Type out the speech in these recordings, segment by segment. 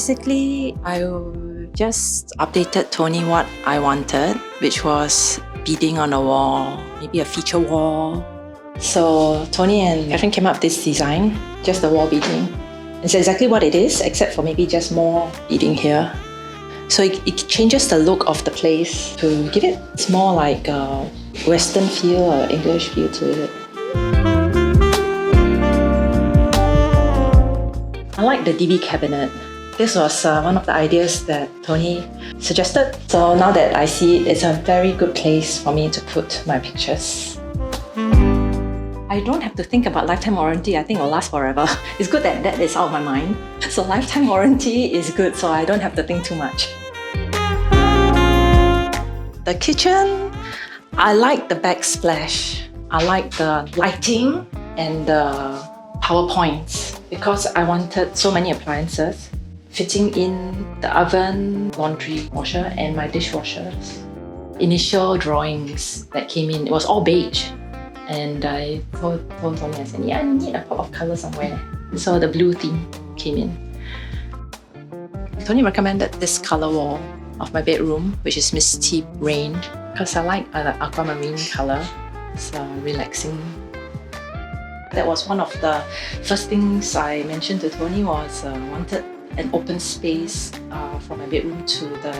Basically, I just updated Tony what I wanted, which was beading on a wall, maybe a feature wall. So Tony and Catherine came up with this design, just the wall beading. It's exactly what it is, except for maybe just more beading here. So it changes the look of the place to give it more like a Western feel or English feel to it. I like the DB cabinet. This was one of the ideas that Tony suggested. So now that I see it, it's a very good place for me to put my pictures. I don't have to think about lifetime warranty. I think it'll last forever. It's good that that is out of my mind. So lifetime warranty is good, so I don't have to think too much. The kitchen, I like the backsplash. I like the lighting and the PowerPoints because I wanted so many appliances fitting in the oven, laundry washer and my dishwashers. Initial drawings that came in, it was all beige. And I told Tony, I said, yeah, I need a pop of colour somewhere. So the blue theme came in. Tony recommended this colour wall of my bedroom, which is Misty Rain, because I like the aquamarine colour. It's relaxing. That was one of the first things I mentioned to Tony was wanted an open space from my bedroom to the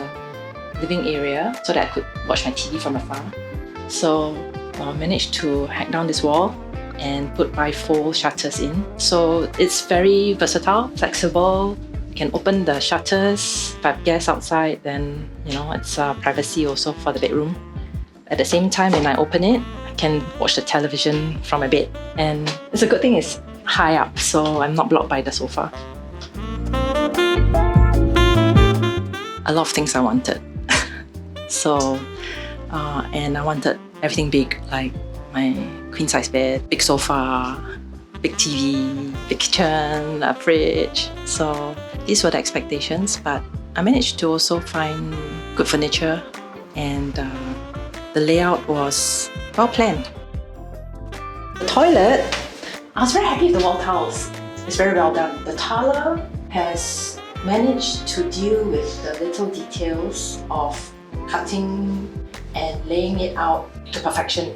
living area so that I could watch my TV from afar. So I managed to hack down this wall and put bifold shutters in. So it's very versatile, flexible. You can open the shutters. If I have guests outside, then it's privacy also for the bedroom. At the same time, when I open it, I can watch the television from my bed. And it's a good thing it's high up, so I'm not blocked by the sofa. A lot of things I wanted. And I wanted everything big, like my queen size bed, big sofa, big TV, big kitchen, a fridge. So these were the expectations, but I managed to also find good furniture and the layout was well planned. The toilet, I was very happy with the wall tiles. It's very well done. The tiler has managed to deal with the little details of cutting and laying it out to perfection.